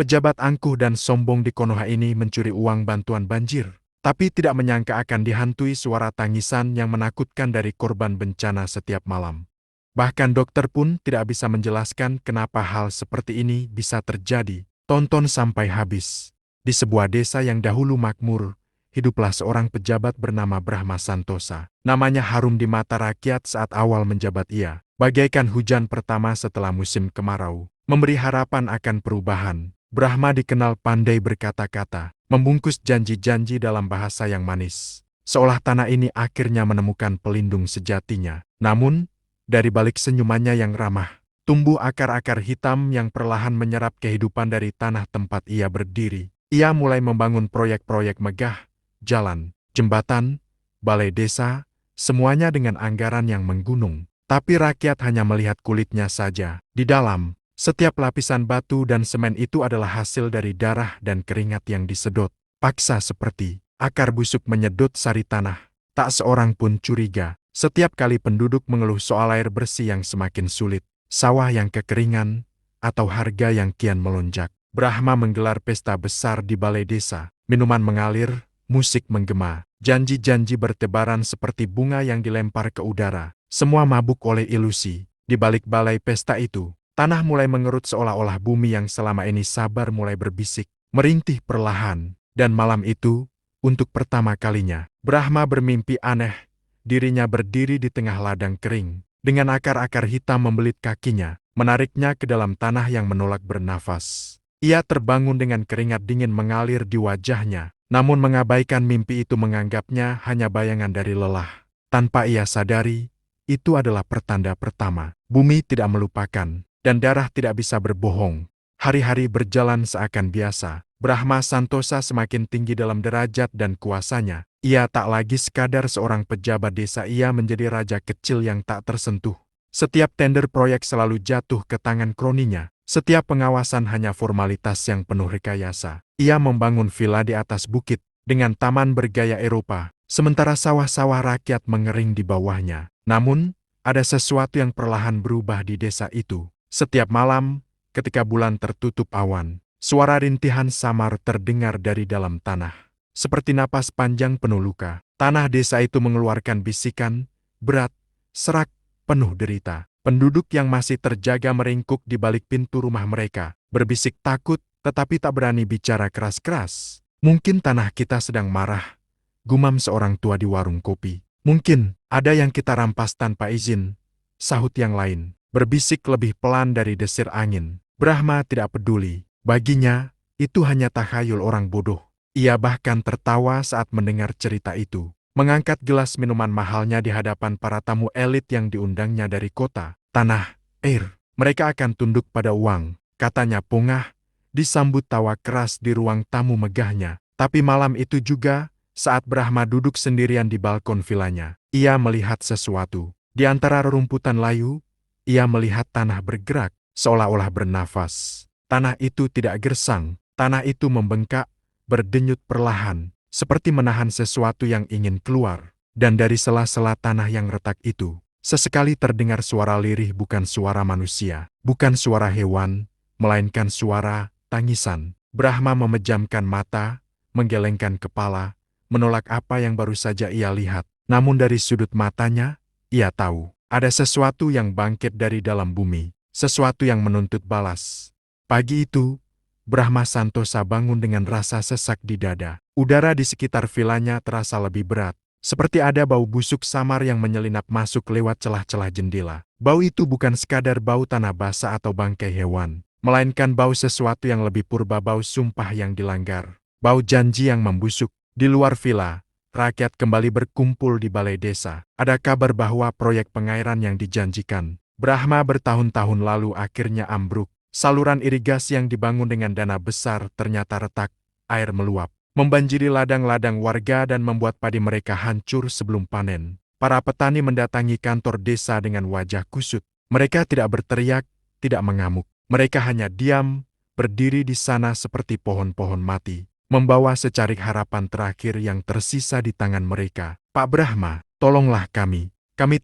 Pejabat angkuh dan sombong di Konoha ini mencuri uang bantuan banjir, tapi tidak menyangka akan dihantui suara tangisan yang menakutkan dari korban bencana setiap malam. Bahkan dokter pun tidak bisa menjelaskan kenapa hal seperti ini bisa terjadi. Tonton sampai habis. Di sebuah desa yang dahulu makmur, hiduplah seorang pejabat bernama Brahma Santosa. Namanya harum di mata rakyat saat awal menjabat ia, bagaikan hujan pertama setelah musim kemarau, memberi harapan akan perubahan. Brahma dikenal pandai berkata-kata, membungkus janji-janji dalam bahasa yang manis. Seolah tanah ini akhirnya menemukan pelindung sejatinya. Namun, dari balik senyumannya yang ramah, tumbuh akar-akar hitam yang perlahan menyerap kehidupan dari tanah tempat ia berdiri. Ia mulai membangun proyek-proyek megah, jalan, jembatan, balai desa, semuanya dengan anggaran yang menggunung. Tapi rakyat hanya melihat kulitnya saja. Di dalam, setiap lapisan batu dan semen itu adalah hasil dari darah dan keringat yang disedot. Paksa seperti akar busuk menyedot sari tanah. Tak seorang pun curiga. Setiap kali penduduk mengeluh soal air bersih yang semakin sulit, sawah yang kekeringan, atau harga yang kian melonjak, Brahma menggelar pesta besar di balai desa. Minuman mengalir, musik menggema, janji-janji bertebaran seperti bunga yang dilempar ke udara. Semua mabuk oleh ilusi. Di balik balai pesta itu, tanah mulai mengerut seolah-olah bumi yang selama ini sabar mulai berbisik, merintih perlahan. Dan malam itu, untuk pertama kalinya, Brahma bermimpi aneh. Dirinya berdiri di tengah ladang kering, dengan akar-akar hitam membelit kakinya, menariknya ke dalam tanah yang menolak bernafas. Ia terbangun dengan keringat dingin mengalir di wajahnya, namun mengabaikan mimpi itu menganggapnya hanya bayangan dari lelah. Tanpa ia sadari, itu adalah pertanda pertama. Bumi tidak melupakan, dan darah tidak bisa berbohong. Hari-hari berjalan seakan biasa. Brahma Santosa semakin tinggi dalam derajat dan kuasanya. Ia tak lagi sekadar seorang pejabat desa, ia menjadi raja kecil yang tak tersentuh. Setiap tender proyek selalu jatuh ke tangan kroninya. Setiap pengawasan hanya formalitas yang penuh rekayasa. Ia membangun villa di atas bukit, dengan taman bergaya Eropa, sementara sawah-sawah rakyat mengering di bawahnya. Namun, ada sesuatu yang perlahan berubah di desa itu. Setiap malam, ketika bulan tertutup awan, suara rintihan samar terdengar dari dalam tanah. Seperti napas panjang penuh luka, tanah desa itu mengeluarkan bisikan, berat, serak, penuh derita. Penduduk yang masih terjaga meringkuk di balik pintu rumah mereka, berbisik takut, tetapi tak berani bicara keras-keras. Mungkin tanah kita sedang marah, gumam seorang tua di warung kopi. Mungkin ada yang kita rampas tanpa izin, sahut yang lain, berbisik lebih pelan dari desir angin. Brahma tidak peduli, baginya, itu hanya takhayul orang bodoh. Ia bahkan tertawa saat mendengar cerita itu, mengangkat gelas minuman mahalnya di hadapan para tamu elit yang diundangnya dari kota, tanah, air. Mereka akan tunduk pada uang, katanya pongah, disambut tawa keras di ruang tamu megahnya. Tapi malam itu juga, saat Brahma duduk sendirian di balkon vilanya, ia melihat sesuatu. Di antara rerumputan layu, ia melihat tanah bergerak, seolah-olah bernafas. Tanah itu tidak gersang, tanah itu membengkak, berdenyut perlahan, seperti menahan sesuatu yang ingin keluar. Dan dari sela-sela tanah yang retak itu, sesekali terdengar suara lirih, bukan suara manusia, bukan suara hewan, melainkan suara tangisan. Brahma memejamkan mata, menggelengkan kepala, menolak apa yang baru saja ia lihat. Namun dari sudut matanya, ia tahu, ada sesuatu yang bangkit dari dalam bumi, sesuatu yang menuntut balas. Pagi itu, Brahma Santosa bangun dengan rasa sesak di dada. Udara di sekitar vilanya terasa lebih berat, seperti ada bau busuk samar yang menyelinap masuk lewat celah-celah jendela. Bau itu bukan sekadar bau tanah basah atau bangkai hewan, melainkan bau sesuatu yang lebih purba, bau sumpah yang dilanggar, bau janji yang membusuk. Di luar villa, rakyat kembali berkumpul di balai desa. Ada kabar bahwa proyek pengairan yang dijanjikan Brahma bertahun-tahun lalu akhirnya ambruk. Saluran irigasi yang dibangun dengan dana besar ternyata retak, air meluap, membanjiri ladang-ladang warga dan membuat padi mereka hancur sebelum panen. Para petani mendatangi kantor desa dengan wajah kusut. Mereka tidak berteriak, tidak mengamuk. Mereka hanya diam, berdiri di sana seperti pohon-pohon mati, membawa secarik harapan terakhir yang tersisa di tangan mereka. Pak Brahma, tolonglah kami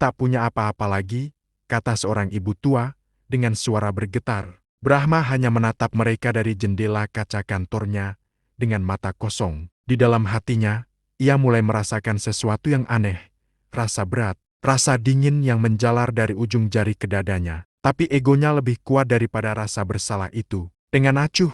tak punya apa-apa lagi, kata seorang ibu tua dengan suara bergetar. Brahma hanya menatap mereka dari jendela kaca kantornya dengan mata kosong. Di dalam hatinya, ia mulai merasakan sesuatu yang aneh, rasa berat, rasa dingin yang menjalar dari ujung jari ke dadanya. Tapi egonya lebih kuat daripada rasa bersalah itu. Dengan acuh,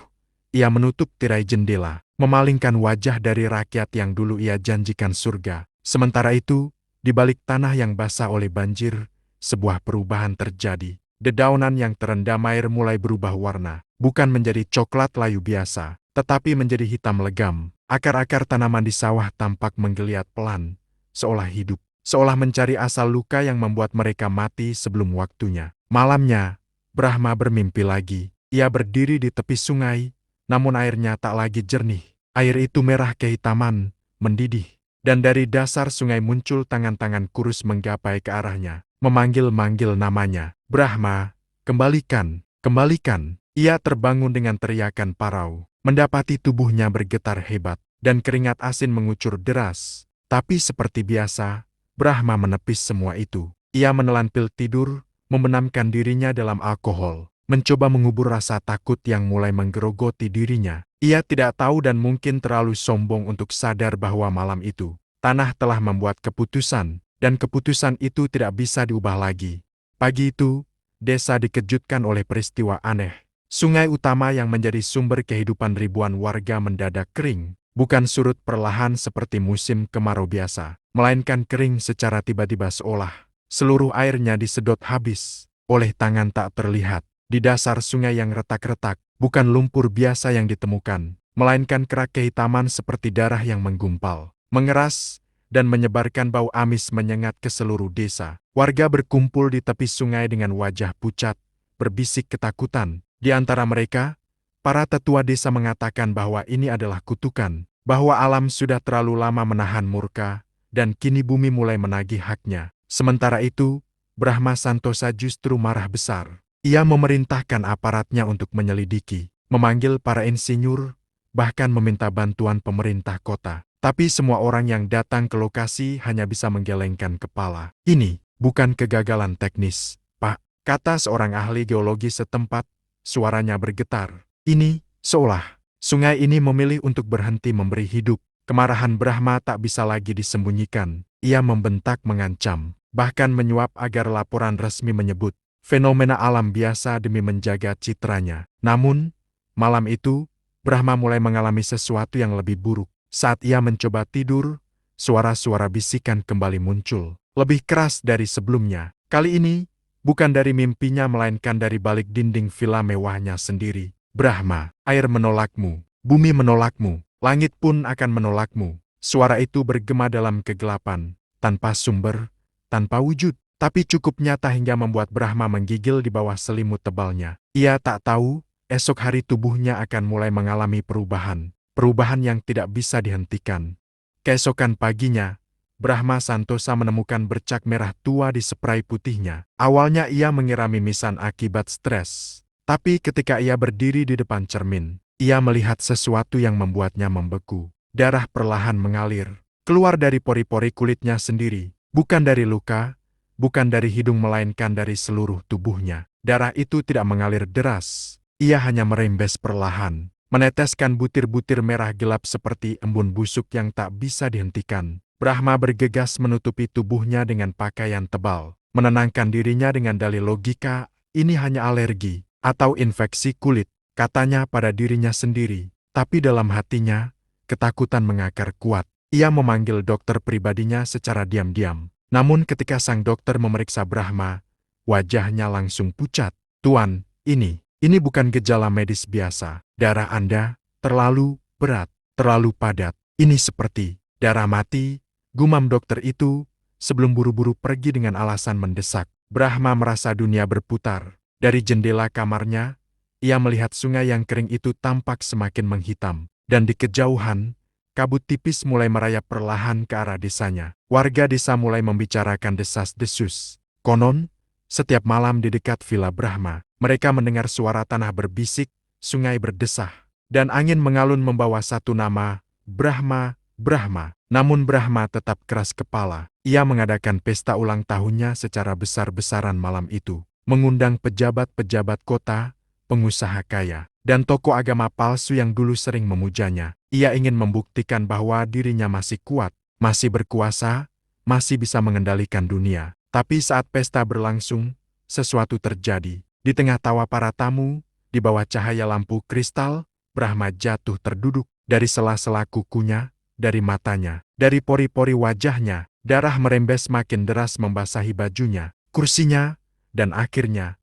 ia menutup tirai jendela, memalingkan wajah dari rakyat yang dulu ia janjikan surga. Sementara itu, di balik tanah yang basah oleh banjir, sebuah perubahan terjadi. Dedaunan yang terendam air mulai berubah warna, bukan menjadi coklat layu biasa, tetapi menjadi hitam legam. Akar-akar tanaman di sawah tampak menggeliat pelan, seolah hidup, seolah mencari asal luka yang membuat mereka mati sebelum waktunya. Malamnya, Brahma bermimpi lagi. Ia berdiri di tepi sungai, namun airnya tak lagi jernih. Air itu merah kehitaman, mendidih. Dan dari dasar sungai muncul tangan-tangan kurus menggapai ke arahnya, memanggil-manggil namanya. Brahma, kembalikan, kembalikan. Ia terbangun dengan teriakan parau, mendapati tubuhnya bergetar hebat, dan keringat asin mengucur deras. Tapi seperti biasa, Brahma menepis semua itu. Ia menelan pil tidur, membenamkan dirinya dalam alkohol, mencoba mengubur rasa takut yang mulai menggerogoti dirinya. Ia tidak tahu dan mungkin terlalu sombong untuk sadar bahwa malam itu, tanah telah membuat keputusan, dan keputusan itu tidak bisa diubah lagi. Pagi itu, desa dikejutkan oleh peristiwa aneh. Sungai utama yang menjadi sumber kehidupan ribuan warga mendadak kering, bukan surut perlahan seperti musim kemarau biasa, melainkan kering secara tiba-tiba seolah seluruh airnya disedot habis oleh tangan tak terlihat. Di dasar sungai yang retak-retak, bukan lumpur biasa yang ditemukan, melainkan kerak kehitaman seperti darah yang menggumpal, mengeras, dan menyebarkan bau amis menyengat ke seluruh desa. Warga berkumpul di tepi sungai dengan wajah pucat, berbisik ketakutan. Di antara mereka, para tetua desa mengatakan bahwa ini adalah kutukan, bahwa alam sudah terlalu lama menahan murka, dan kini bumi mulai menagih haknya. Sementara itu, Brahma Santosa justru marah besar. Ia memerintahkan aparatnya untuk menyelidiki, memanggil para insinyur, bahkan meminta bantuan pemerintah kota. Tapi semua orang yang datang ke lokasi hanya bisa menggelengkan kepala. Ini bukan kegagalan teknis, Pak, kata seorang ahli geologi setempat, suaranya bergetar. Ini seolah sungai ini memilih untuk berhenti memberi hidup. Kemarahan Brahma tak bisa lagi disembunyikan. Ia membentak mengancam, bahkan menyuap agar laporan resmi menyebut fenomena alam biasa demi menjaga citranya. Namun, malam itu, Brahma mulai mengalami sesuatu yang lebih buruk. Saat ia mencoba tidur, suara-suara bisikan kembali muncul, lebih keras dari sebelumnya. Kali ini, bukan dari mimpinya melainkan dari balik dinding villa mewahnya sendiri. Brahma, air menolakmu, bumi menolakmu, langit pun akan menolakmu. Suara itu bergema dalam kegelapan, tanpa sumber, tanpa wujud, tapi cukup nyata hingga membuat Brahma menggigil di bawah selimut tebalnya. Ia tak tahu, esok hari tubuhnya akan mulai mengalami perubahan yang tidak bisa dihentikan. Keesokan paginya, Brahma Santosa menemukan bercak merah tua di spray putihnya. Awalnya ia mengira mimisan akibat stres. Tapi ketika ia berdiri di depan cermin, ia melihat sesuatu yang membuatnya membeku. Darah perlahan mengalir, keluar dari pori-pori kulitnya sendiri. Bukan dari luka, bukan dari hidung melainkan dari seluruh tubuhnya. Darah itu tidak mengalir deras. Ia hanya merembes perlahan, meneteskan butir-butir merah gelap seperti embun busuk yang tak bisa dihentikan. Brahma bergegas menutupi tubuhnya dengan pakaian tebal, menenangkan dirinya dengan dalih logika, ini hanya alergi atau infeksi kulit, katanya pada dirinya sendiri. Tapi dalam hatinya, ketakutan mengakar kuat. Ia memanggil dokter pribadinya secara diam-diam. Namun ketika sang dokter memeriksa Brahma, wajahnya langsung pucat. Tuan, ini bukan gejala medis biasa. Darah Anda terlalu berat, terlalu padat. Ini seperti darah mati, gumam dokter itu, sebelum buru-buru pergi dengan alasan mendesak. Brahma merasa dunia berputar. Dari jendela kamarnya, ia melihat sungai yang kering itu tampak semakin menghitam. Dan di kejauhan, kabut tipis mulai merayap perlahan ke arah desanya. Warga desa mulai membicarakan desas-desus. Konon, setiap malam di dekat villa Brahma, mereka mendengar suara tanah berbisik, sungai berdesah, dan angin mengalun membawa satu nama, Brahma, Brahma. Namun Brahma tetap keras kepala. Ia mengadakan pesta ulang tahunnya secara besar-besaran malam itu, mengundang pejabat-pejabat kota, pengusaha kaya, dan tokoh agama palsu yang dulu sering memujanya. Ia ingin membuktikan bahwa dirinya masih kuat, masih berkuasa, masih bisa mengendalikan dunia. Tapi saat pesta berlangsung, sesuatu terjadi. Di tengah tawa para tamu, di bawah cahaya lampu kristal, Brahma jatuh terduduk. Dari sela-sela kukunya, dari matanya, dari pori-pori wajahnya, darah merembes makin deras membasahi bajunya, kursinya, dan akhirnya,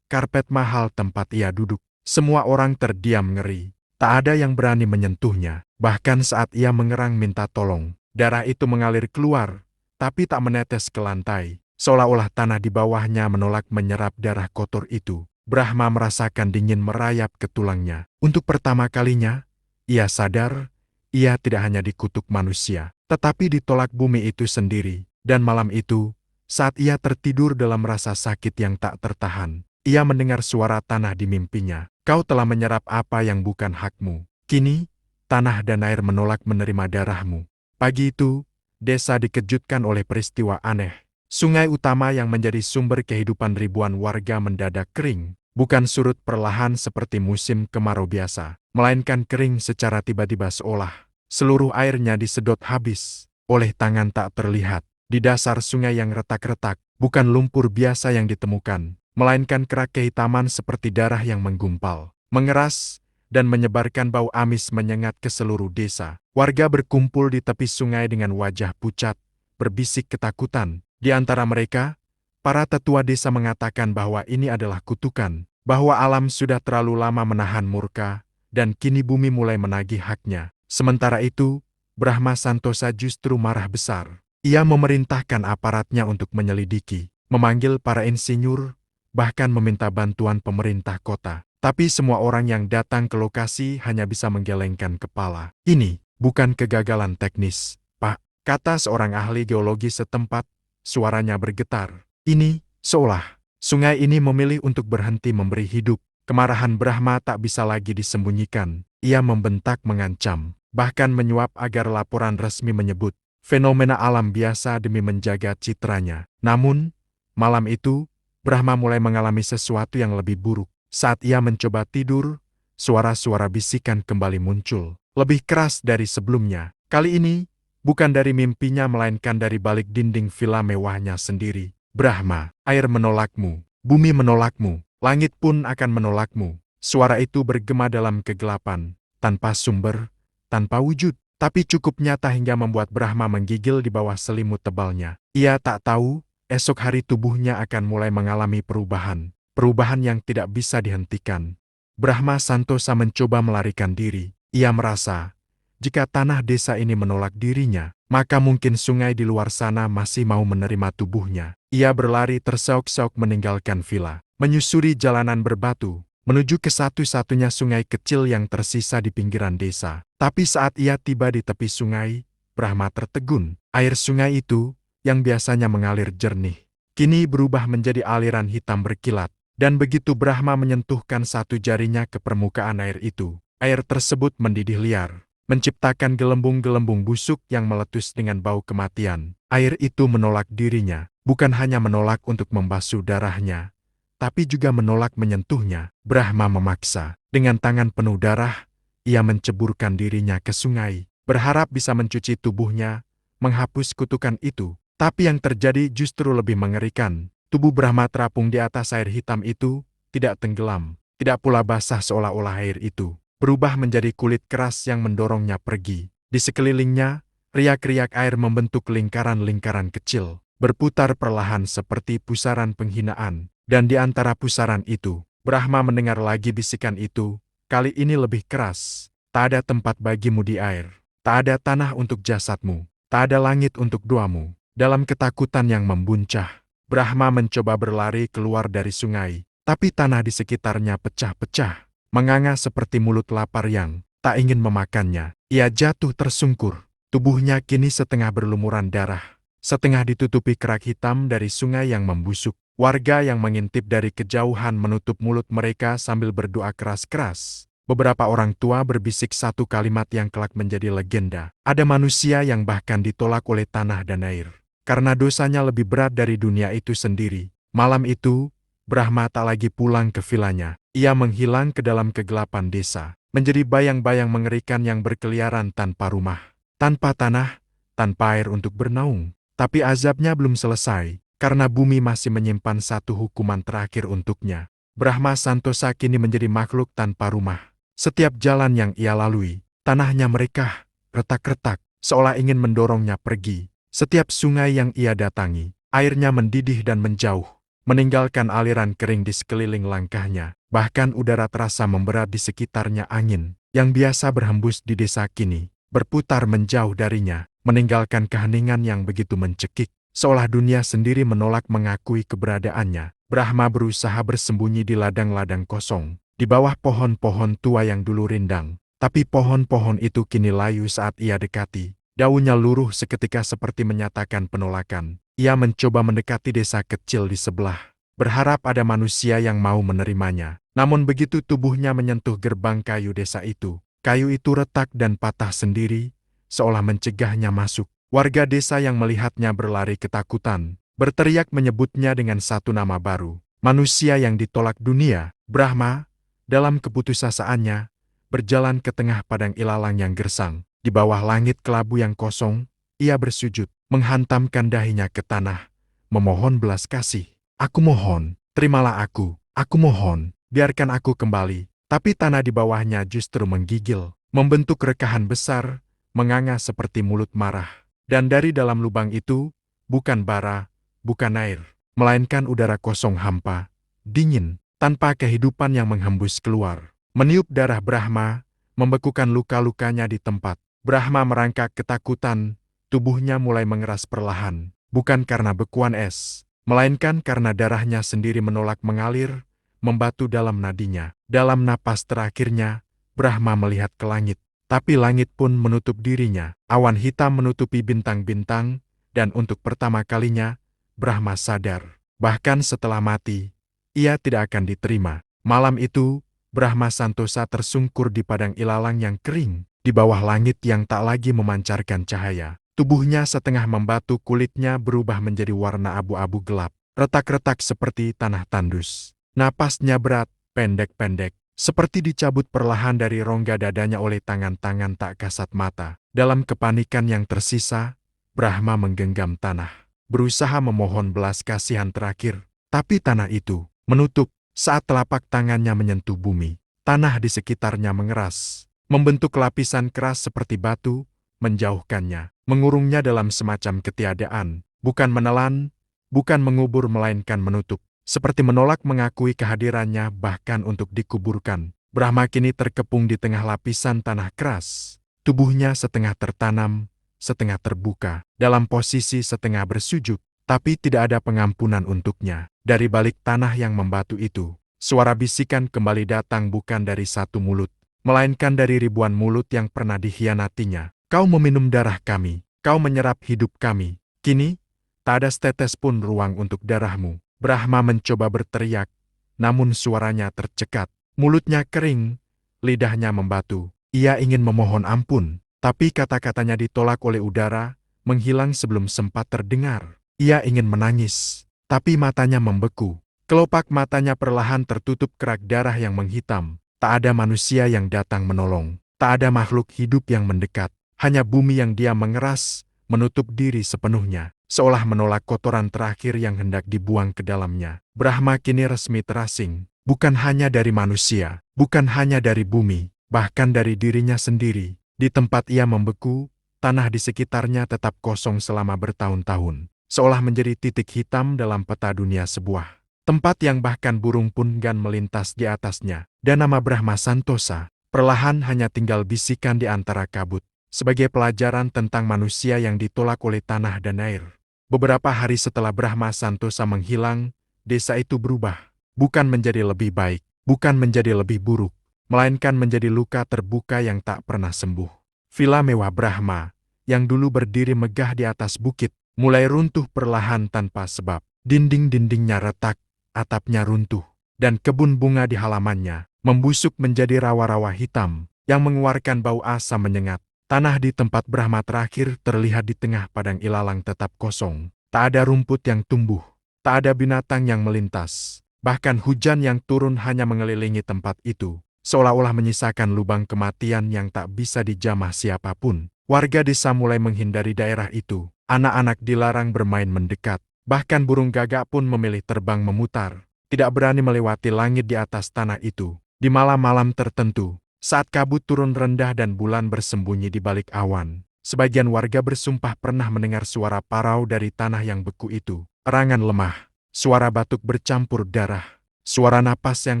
karpet mahal tempat ia duduk. Semua orang terdiam ngeri. Tak ada yang berani menyentuhnya. Bahkan saat ia mengerang minta tolong, darah itu mengalir keluar, tapi tak menetes ke lantai. Seolah-olah tanah di bawahnya menolak menyerap darah kotor itu. Brahma merasakan dingin merayap ke tulangnya. Untuk pertama kalinya, ia sadar, ia tidak hanya dikutuk manusia, tetapi ditolak bumi itu sendiri. Dan malam itu, saat ia tertidur dalam rasa sakit yang tak tertahan, ia mendengar suara tanah di mimpinya. Kau telah menyerap apa yang bukan hakmu. Kini, tanah dan air menolak menerima darahmu. Pagi itu, desa dikejutkan oleh peristiwa aneh. Sungai utama yang menjadi sumber kehidupan ribuan warga mendadak kering. Bukan surut perlahan seperti musim kemarau biasa, melainkan kering secara tiba-tiba seolah seluruh airnya disedot habis oleh tangan tak terlihat. Di dasar sungai yang retak-retak, bukan lumpur biasa yang ditemukan, melainkan kerak kehitaman seperti darah yang menggumpal, mengeras, dan menyebarkan bau amis menyengat ke seluruh desa. Warga berkumpul di tepi sungai dengan wajah pucat, berbisik ketakutan. Di antara mereka, para tetua desa mengatakan bahwa ini adalah kutukan, bahwa alam sudah terlalu lama menahan murka, dan kini bumi mulai menagih haknya. Sementara itu, Brahma Santosa justru marah besar. Ia memerintahkan aparatnya untuk menyelidiki, memanggil para insinyur, bahkan meminta bantuan pemerintah kota. Tapi semua orang yang datang ke lokasi hanya bisa menggelengkan kepala. Ini bukan kegagalan teknis, Pak, kata seorang ahli geologi setempat, suaranya bergetar. Ini seolah sungai ini memilih untuk berhenti memberi hidup. Kemarahan Brahma tak bisa lagi disembunyikan. Ia membentak mengancam, bahkan menyuap agar laporan resmi menyebut fenomena alam biasa demi menjaga citranya. Namun, malam itu, Brahma mulai mengalami sesuatu yang lebih buruk. Saat ia mencoba tidur, suara-suara bisikan kembali muncul, lebih keras dari sebelumnya. Kali ini, bukan dari mimpinya melainkan dari balik dinding villa mewahnya sendiri. Brahma, air menolakmu, bumi menolakmu, langit pun akan menolakmu. Suara itu bergema dalam kegelapan, tanpa sumber, tanpa wujud, tapi cukup nyata hingga membuat Brahma menggigil di bawah selimut tebalnya. Ia tak tahu, esok hari tubuhnya akan mulai mengalami perubahan. Perubahan yang tidak bisa dihentikan. Brahma Santosa mencoba melarikan diri. Ia merasa, jika tanah desa ini menolak dirinya, maka mungkin sungai di luar sana masih mau menerima tubuhnya. Ia berlari terseok-seok meninggalkan villa, menyusuri jalanan berbatu, menuju ke satu-satunya sungai kecil yang tersisa di pinggiran desa. Tapi saat ia tiba di tepi sungai, Brahma tertegun. Air sungai itu, yang biasanya mengalir jernih, kini berubah menjadi aliran hitam berkilat. Dan begitu Brahma menyentuhkan satu jarinya ke permukaan air itu, air tersebut mendidih liar, menciptakan gelembung-gelembung busuk yang meletus dengan bau kematian. Air itu menolak dirinya, bukan hanya menolak untuk membasuh darahnya, tapi juga menolak menyentuhnya. Brahma memaksa. Dengan tangan penuh darah, ia menceburkan dirinya ke sungai, berharap bisa mencuci tubuhnya, menghapus kutukan itu. Tapi yang terjadi justru lebih mengerikan. Tubuh Brahma terapung di atas air hitam itu, tidak tenggelam, tidak pula basah seolah-olah air itu berubah menjadi kulit keras yang mendorongnya pergi. Di sekelilingnya, riak-riak air membentuk lingkaran-lingkaran kecil, berputar perlahan seperti pusaran penghinaan. Dan di antara pusaran itu, Brahma mendengar lagi bisikan itu, kali ini lebih keras. Tak ada tempat bagimu di air, tak ada tanah untuk jasadmu, tak ada langit untuk doamu. Dalam ketakutan yang membuncah, Brahma mencoba berlari keluar dari sungai, tapi tanah di sekitarnya pecah-pecah, menganga seperti mulut lapar yang tak ingin memakannya. Ia jatuh tersungkur, tubuhnya kini setengah berlumuran darah, setengah ditutupi kerak hitam dari sungai yang membusuk. Warga yang mengintip dari kejauhan menutup mulut mereka sambil berdoa keras-keras. Beberapa orang tua berbisik satu kalimat yang kelak menjadi legenda. Ada manusia yang bahkan ditolak oleh tanah dan air, karena dosanya lebih berat dari dunia itu sendiri. Malam itu, Brahma tak lagi pulang ke vilanya. Ia menghilang ke dalam kegelapan desa, menjadi bayang-bayang mengerikan yang berkeliaran tanpa rumah, tanpa tanah, tanpa air untuk bernaung. Tapi azabnya belum selesai, karena bumi masih menyimpan satu hukuman terakhir untuknya. Brahma Santosa kini menjadi makhluk tanpa rumah. Setiap jalan yang ia lalui, tanahnya merekah, retak-retak, seolah ingin mendorongnya pergi. Setiap sungai yang ia datangi, airnya mendidih dan menjauh, meninggalkan aliran kering di sekeliling langkahnya. Bahkan udara terasa memberat di sekitarnya. Angin yang biasa berhembus di desa kini berputar menjauh darinya, meninggalkan keheningan yang begitu mencekik, seolah dunia sendiri menolak mengakui keberadaannya. Brahma berusaha bersembunyi di ladang-ladang kosong, di bawah pohon-pohon tua yang dulu rindang. Tapi pohon-pohon itu kini layu saat ia dekati. Daunnya luruh seketika seperti menyatakan penolakan. Ia mencoba mendekati desa kecil di sebelah, berharap ada manusia yang mau menerimanya. Namun begitu tubuhnya menyentuh gerbang kayu desa itu, kayu itu retak dan patah sendiri, seolah mencegahnya masuk. Warga desa yang melihatnya berlari ketakutan, berteriak menyebutnya dengan satu nama baru. Manusia yang ditolak dunia. Brahma, dalam keputusasaan,nya berjalan ke tengah padang ilalang yang gersang. Di bawah langit kelabu yang kosong, ia bersujud, menghantamkan dahinya ke tanah, memohon belas kasih. Aku mohon, terimalah aku mohon, biarkan aku kembali. Tapi tanah di bawahnya justru menggigil, membentuk rekahan besar, menganga seperti mulut marah. Dan dari dalam lubang itu, bukan bara, bukan air, melainkan udara kosong hampa, dingin, tanpa kehidupan yang menghembus keluar. Meniup darah Brahma, membekukan luka-lukanya di tempat. Brahma merangkak ketakutan, tubuhnya mulai mengeras perlahan, bukan karena bekuan es, melainkan karena darahnya sendiri menolak mengalir, membatu dalam nadinya. Dalam napas terakhirnya, Brahma melihat ke langit, tapi langit pun menutup dirinya. Awan hitam menutupi bintang-bintang, dan untuk pertama kalinya, Brahma sadar, bahkan setelah mati, ia tidak akan diterima. Malam itu, Brahma Santosa tersungkur di padang ilalang yang kering, di bawah langit yang tak lagi memancarkan cahaya. Tubuhnya setengah membatu, kulitnya berubah menjadi warna abu-abu gelap, retak-retak seperti tanah tandus. Napasnya berat, pendek-pendek, seperti dicabut perlahan dari rongga dadanya oleh tangan-tangan tak kasat mata. Dalam kepanikan yang tersisa, Brahma menggenggam tanah, berusaha memohon belas kasihan terakhir. Tapi tanah itu menutup. Saat telapak tangannya menyentuh bumi, tanah di sekitarnya mengeras, membentuk lapisan keras seperti batu, menjauhkannya, mengurungnya dalam semacam ketiadaan, bukan menelan, bukan mengubur melainkan menutup, seperti menolak mengakui kehadirannya bahkan untuk dikuburkan. Brahma kini terkepung di tengah lapisan tanah keras, tubuhnya setengah tertanam, setengah terbuka, dalam posisi setengah bersujud, tapi tidak ada pengampunan untuknya. Dari balik tanah yang membatu itu, suara bisikan kembali datang bukan dari satu mulut, melainkan dari ribuan mulut yang pernah dikhianatinya. Kau meminum darah kami, kau menyerap hidup kami. Kini, tak ada setetes pun ruang untuk darahmu. Brahma mencoba berteriak, namun suaranya tercekat. Mulutnya kering, lidahnya membatu. Ia ingin memohon ampun, tapi kata-katanya ditolak oleh udara, menghilang sebelum sempat terdengar. Ia ingin menangis, tapi matanya membeku. Kelopak matanya perlahan tertutup kerak darah yang menghitam. Tak ada manusia yang datang menolong. Tak ada makhluk hidup yang mendekat. Hanya bumi yang diam mengeras, menutup diri sepenuhnya, seolah menolak kotoran terakhir yang hendak dibuang ke dalamnya. Brahma kini resmi terasing, bukan hanya dari manusia, bukan hanya dari bumi, bahkan dari dirinya sendiri. Di tempat ia membeku, tanah di sekitarnya tetap kosong selama bertahun-tahun, seolah menjadi titik hitam dalam peta dunia sebuah tempat yang bahkan burung pun enggan melintas di atasnya. Dan nama Brahma Santosa perlahan hanya tinggal bisikan di antara kabut, sebagai pelajaran tentang manusia yang ditolak oleh tanah dan air. Beberapa hari setelah Brahma Santosa menghilang, desa itu berubah, bukan menjadi lebih baik, bukan menjadi lebih buruk, melainkan menjadi luka terbuka yang tak pernah sembuh. Villa mewah Brahma, yang dulu berdiri megah di atas bukit, mulai runtuh perlahan tanpa sebab. Dinding-dindingnya retak, atapnya runtuh, dan kebun bunga di halamannya membusuk menjadi rawa-rawa hitam yang mengeluarkan bau asam menyengat. Tanah di tempat Brahma terakhir terlihat di tengah padang ilalang tetap kosong. Tak ada rumput yang tumbuh, tak ada binatang yang melintas. Bahkan hujan yang turun hanya mengelilingi tempat itu, seolah-olah menyisakan lubang kematian yang tak bisa dijamah siapapun. Warga desa mulai menghindari daerah itu. Anak-anak dilarang bermain mendekat. Bahkan burung gagak pun memilih terbang memutar. Tidak berani melewati langit di atas tanah itu. Di malam-malam tertentu, saat kabut turun rendah dan bulan bersembunyi di balik awan, sebagian warga bersumpah pernah mendengar suara parau dari tanah yang beku itu. Erangan lemah, suara batuk bercampur darah, suara napas yang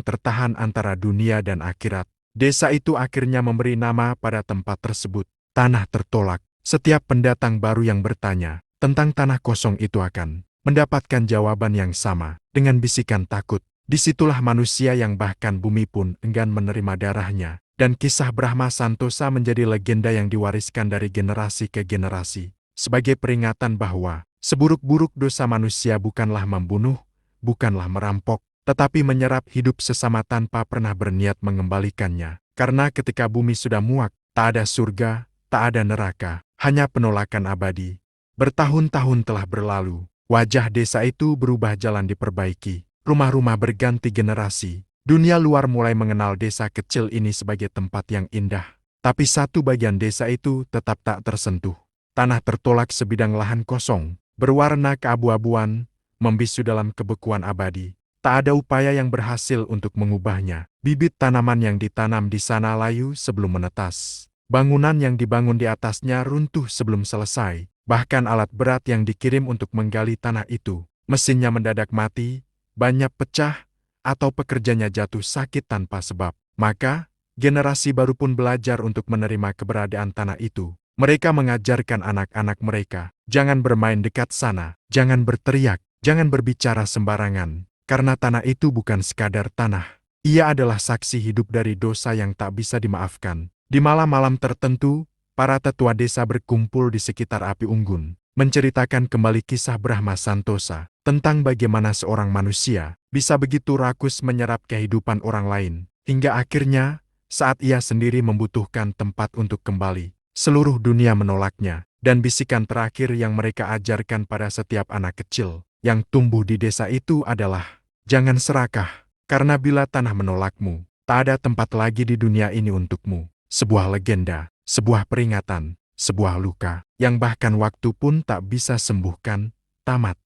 tertahan antara dunia dan akhirat. Desa itu akhirnya memberi nama pada tempat tersebut, Tanah Tertolak. Setiap pendatang baru yang bertanya tentang tanah kosong itu akan mendapatkan jawaban yang sama, dengan bisikan takut. Disitulah manusia yang bahkan bumi pun enggan menerima darahnya, dan kisah Brahma Santosa menjadi legenda yang diwariskan dari generasi ke generasi, sebagai peringatan bahwa seburuk-buruk dosa manusia bukanlah membunuh, bukanlah merampok, tetapi menyerap hidup sesama tanpa pernah berniat mengembalikannya. Karena ketika bumi sudah muak, tak ada surga, tak ada neraka, hanya penolakan abadi. Bertahun-tahun telah berlalu, wajah desa itu berubah, jalan diperbaiki, rumah-rumah berganti generasi. Dunia luar mulai mengenal desa kecil ini sebagai tempat yang indah. Tapi satu bagian desa itu tetap tak tersentuh. Tanah tertolak sebidang lahan kosong, berwarna keabu-abuan, membisu dalam kebekuan abadi. Tak ada upaya yang berhasil untuk mengubahnya. Bibit tanaman yang ditanam di sana layu sebelum menetas. Bangunan yang dibangun di atasnya runtuh sebelum selesai. Bahkan alat berat yang dikirim untuk menggali tanah itu, mesinnya mendadak mati, banyak pecah, atau pekerjanya jatuh sakit tanpa sebab. Maka, generasi baru pun belajar untuk menerima keberadaan tanah itu. Mereka mengajarkan anak-anak mereka, jangan bermain dekat sana, jangan berteriak, jangan berbicara sembarangan, karena tanah itu bukan sekadar tanah. Ia adalah saksi hidup dari dosa yang tak bisa dimaafkan. Di malam-malam tertentu, para tetua desa berkumpul di sekitar api unggun, menceritakan kembali kisah Brahma Santosa, tentang bagaimana seorang manusia bisa begitu rakus menyerap kehidupan orang lain, hingga akhirnya, saat ia sendiri membutuhkan tempat untuk kembali, seluruh dunia menolaknya, dan bisikan terakhir yang mereka ajarkan pada setiap anak kecil yang tumbuh di desa itu adalah, jangan serakah, karena bila tanah menolakmu, tak ada tempat lagi di dunia ini untukmu. Sebuah legenda, sebuah peringatan, sebuah luka, yang bahkan waktu pun tak bisa sembuhkan. Tamat.